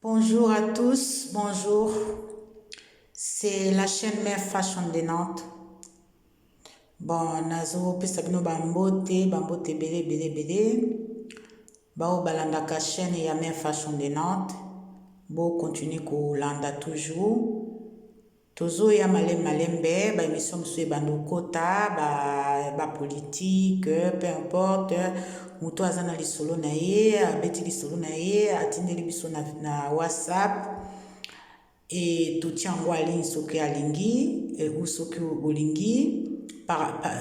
Bonjour à tous, bonjour. C'est la chaîne Mère Fashion de Nantes. Bon, nazo pesa bino bambote bele. Bao balandaka chaîne ya Mère Fashion de Nantes. Bo continue kolanda toujours. Tozo ya malembe, ba émission msue bandokota, ba politique, peu importe. Muto azana lisolo na ye, abeti lisolo na ye, atindeli biso na WhatsApp. Et tout tient en ligne soki alingi ou soki olingi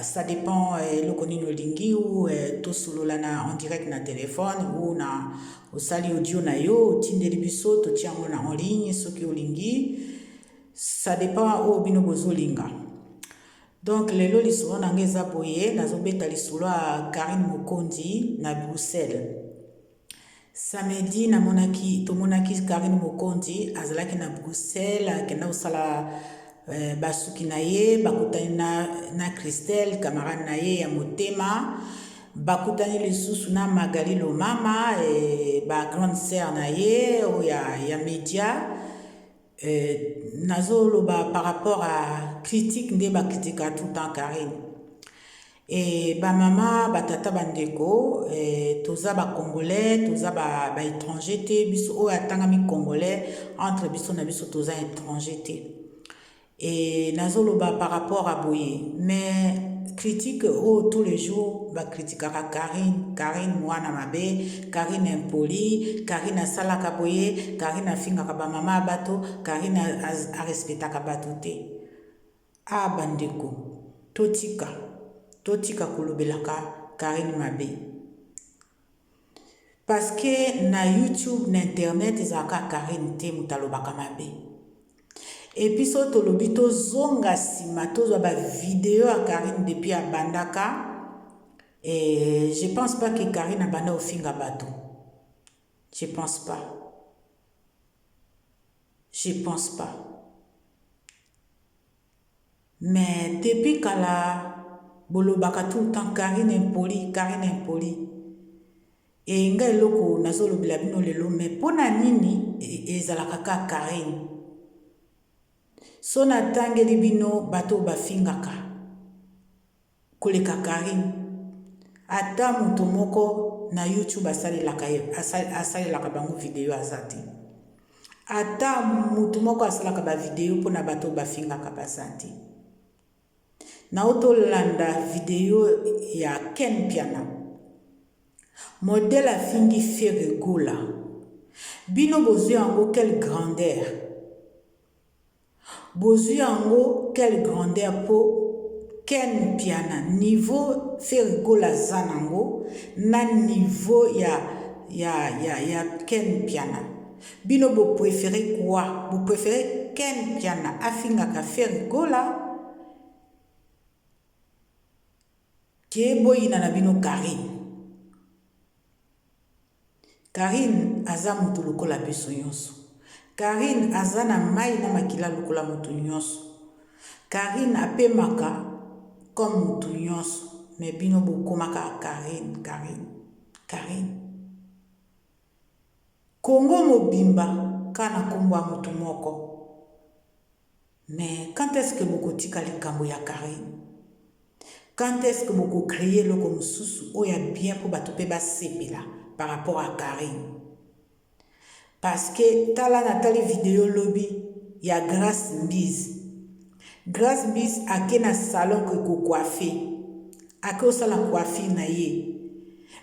ça dépend le konino lingi ou to solo lana en direct na téléphone ou na osali audio na yo tindeli biso to tient en ligne soki olingi ça dépend o bino bozolinga. Donc lelo lisolo na ngeza boye nazobeta lisolo a Karine Mokondi na Bruxelles. Samedi tomonaki Karine Mokondi azalaki na Bruxelles akenda osala basuki na ye bakutani na Christelle camarade na ye ya motema bakutani lisusu na Magali Lomama ba grande sœur na ye ya média nazoloba par rapport à critique nde bakritika tout le temps Karine. Et ba mama ba tata bandeko toza ba congolais toza ba étranger te biso o atanga mi congolais entre biso na biso toza étranger te et nazoloba par rapport à boye mais critique tous les jours ba critiquera Karine mwana mabe Karine impoli Karine asalaka boye Karine afingaka ba mama bato Karine a respectaka bato te bandeko totika kolobelaka Karine mabe parce que na YouTube na internet ezaka Karine te mutalobaka mabe et puis so tolobi tozonga sima tozwa ba vidéo à Karine depuis à bandaka et je pense pas que Karine a banda ofinga bato je pense pas mais depuis kala bolobaka tout le temps Karine impoli et nga eloko nazolobela bino lelo mais pona nini ezalaka ka Karine so natangeli bino bato bafingaka koleka Karine ata mutu moko na YouTube asalelaka bango video azati ata mutu moko asalaka ba video pona bato bafingaka basati na otolanda video ya Ken Piana modèle afingi Ferregola bino bozwi yango quelle grandeur po Ken Piana niveau Ferregola zanango na niveau ya Ken Piana bino bo préférez quoi? Vous préférez Ken Piana afingaka Ferregola boyina na bino Karine aza mutu lokola biso nyonso. Karine aza na mai na makila lokola mutu nyonso. Karine apemaka comme mutu nyonso. Mais bino bokomaka Karine. Kongo mobimba kana kombo mutu moko. Mais quand est-ce que bokotika likambo ya Karine? Quand est-ce que vous créez le comme sous ou ya bien pour batope ba sepela par rapport à Karine? Parce que tala natali vidéo lobby ya Grace Mbiz a kena salon que ko coiffer a ko sala coiffer na ye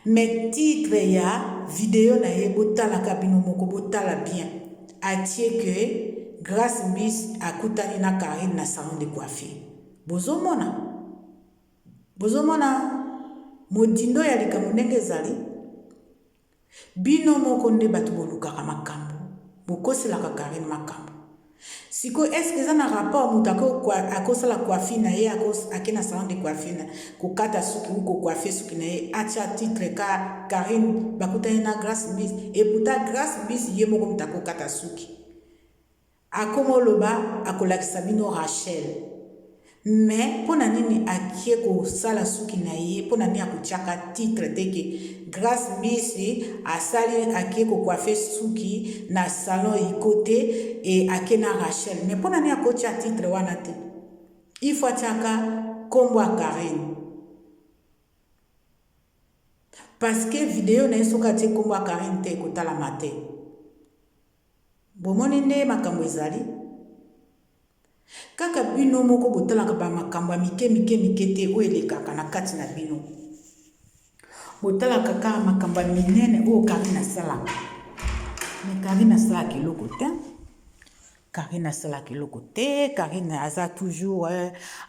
mais titre ya vidéo na ye botala kabino moko botala bien atie que Grace Mbiz a kutani na Karine na salon de coiffure bozomona modindo ya likambo ndenge ezali bino moko nde bato bolukaka makambo bokoselaka Karine makambo siko est-ce que eza na rapport mutu akosala coiffure na ye akena salon de coiffure kokata suki ou kocoiffe suki na ye atia titre ka Karine bakutani na Grace Mbiz et pourtant Grace Mbiz ye moko mutu akokata suki akomoloba akolakisa bino Rachel mais mpo na nini akie kosala suki na ye mpo na nini akotiaka titre teke grâce mbisi asali akie kokoafe suki na salon iko te e akie na Rachel mais mpo na nini akotia titre wana te il faut atiaka nkombo ya Karine parce que video na ye soki atie nkombo ya Karine te ekotalama te bomoni nde makambo ezali kaka bino moko botalaka bamakambo ya mike te oyo elekaka na kati na bino botalaka kaka makambo ya minene oyo Karine asalaka me Karine asalaka eloko te Karine asalaka eloko te Karine aza toujours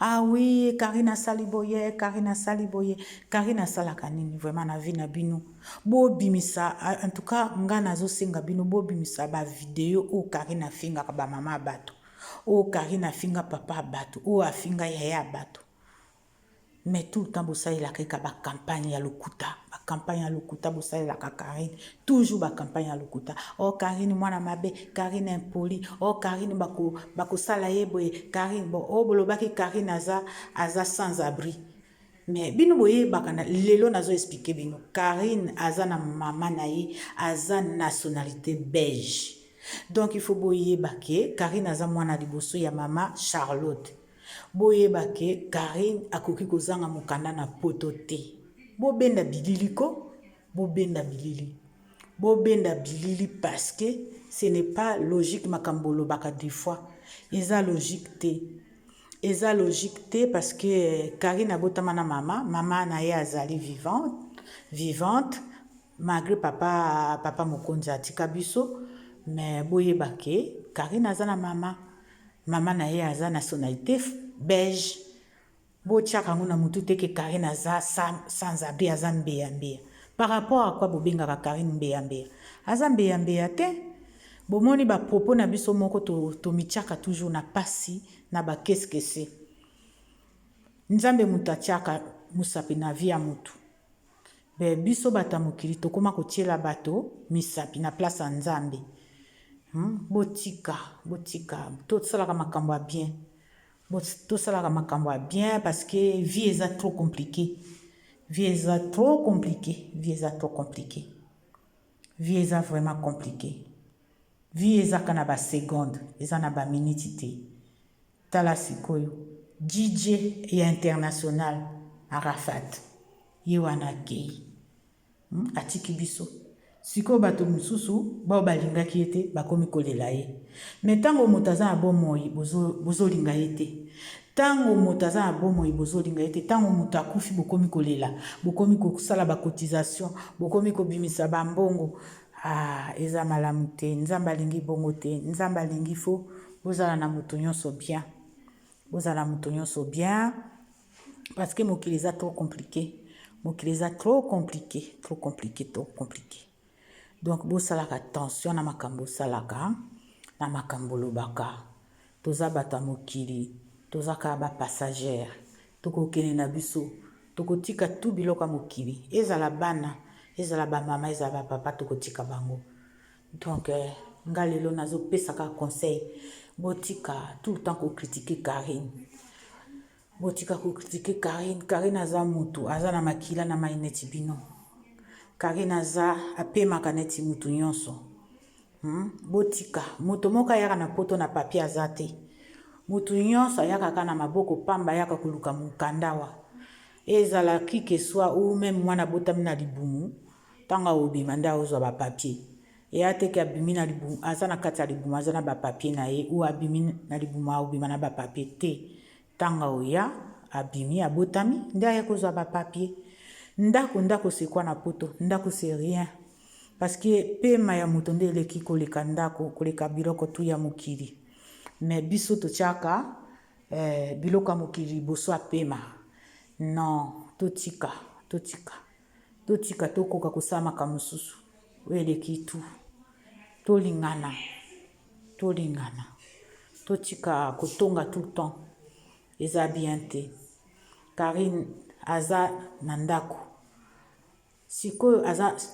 ah oui Karine asali boye Karine asali boye Karine asalaka nini vraiment na vie na bino bobimisa en tout cas nga nazosenga bino bobimisa bavideo oyo Karine afingaka bamama ya bato oyo Karine afinga papa ya bato oyo afinga yaya ya bato mais tout le temps bosalelaka kaka bacampagne ya lokuta bacampagne ya lokuta bosalelaka Karine toujours bacampagne ya lokuta oh Karine mwana mabe Karine impoli oh Karine bakosala ye boye Karine bon oyo bolobaki Karine aza sans abri mais bino boyebaka na lelo nazoexplike bino Karine aza na mama na ye aza nationalité belge donc il faut boyeba ke Karine aza mwana liboso ya mama Charlotte boyeba ke Karine akoki kozanga mokanda na poto te bobenda bilili ko bobenda bilili parce que ce n'est pas logique makambo lobaka des fois eza logique te parce que Karine abotama na mama na ye azali vivante malgré papa mokonzi atika biso mais boyeba ke Karine aza na mama na ye aza nationalité belge botiaka ngo na mutu te ke Karine aza sans abri aza mbeya par rapport à quoi bobengaka Karine mbeya aza mbeya te bomoni bapropos na biso moko tomitiaka toujours na pasi na bakeskese nzambe mutu atiaka musapi na vie ya mutu be biso bato ya mokili tokoma kotiela bato misapi na place ya nzambe botika tosalaka makambo ya bien tosalaka makambo ya bien parce que vie eza trop compliqué vie eza vraiment compliqué vie ezaka na baseconde eza na baminiti te tala sikoyo DJ ya international Arafat ye wana akei atiki biso sikoyo bato mosusu bao balingaki ye te bakomi kolela ye me ntango moto aza na bomoi bozolinga ye te ntango moto aza na bomoi bozolinga ye te ntango moto akufi bokomi kolela bokomi kosala bacotisation bokomi kobimisa bambongo eza malamu te nzambe alingi bongo te nzambe alingi fo bozala na moto nyonso bien parce que mokili eza trop compliqué donc bosalaka attention na makambo osalaka na makambo olobaka toza bato ya mokili toza kaka bapassagere tokokende na biso tokotika tu biloko ya mokili ezala bana ezala bamama ezala bapapa tokotika bango donc nga lelo nazopesaka conseil botika tout le temps kokritike Karine aza mutu aza na makila na mai neti bino Karine aza apemaka neti mutu nyonso botika moto moko ayaka na poto na papier aza te mutu nyonso ayaka kaka na maboko pamba ayaka koluka mokandawa ezala kike swa ou même mwana botami na libumu ntango obima nde ozwa bapapier eya teke abimi na libumu aza na kati ya libumu aza na bapapier na ye ou abimi na libumu aobima na bapapier te ntango oya abimi abotami nde aya kozwa bapapier ndako c'est quoi na poto ndako c'est rien parce que pema ya moto nde eleki koleka ndako koleka biloko tu ya mokili mais biso totiaka biloko ya mokili liboso apema non totika tokoka kosala makambo mosusu oyo eleki tu tolingana totika kotonga tout le temps eza bien te Karine aza na ndako sikoyo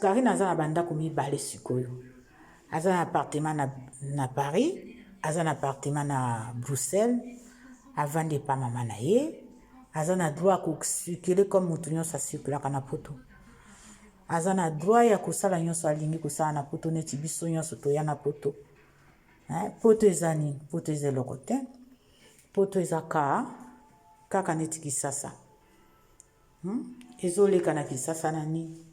Karine aza na bandako mibale sikoyo aza na appartement na Paris aza na appartement na Bruxelles avandi pa mama na ye aza na droit kocircule comme motu nyonso acirculaka na poto aza na droit ya kosala nyonso alingi kosala na poto neti biso nyonso toya na poto poto eza nini poto eza eloko te poto eza kaka neti kisasa ezoleka na kisasa na nini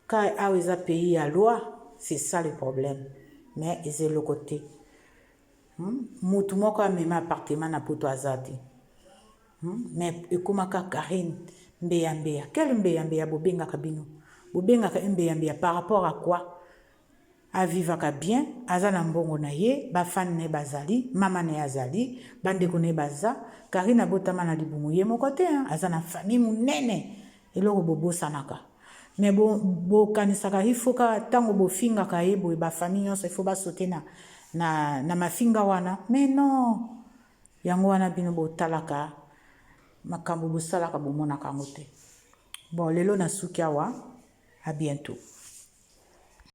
ka awa eza pays ya loi c'est ça le problème mais eza eloko te mutu moko amema appartement na poto aza te mais ekomaka Karine mbeya quel mbeya bobengaka bino bobengaka mbeya par rapport à quoi avivaka bien aza na mbongo na ye bafani na ye bazali mama na ye azali bandeko na ye baza Karine abotama na libumu ye moko te aza na famille monene eloko bobosanaka mais bokanisaka ifoka ntango bofingaka ye boye bafamille nyonso ifo basote na mafinga wana mais non yango wana bino botalaka makambo bosalaka bomonaka yango te bon lelo nasuki awa à bientôt.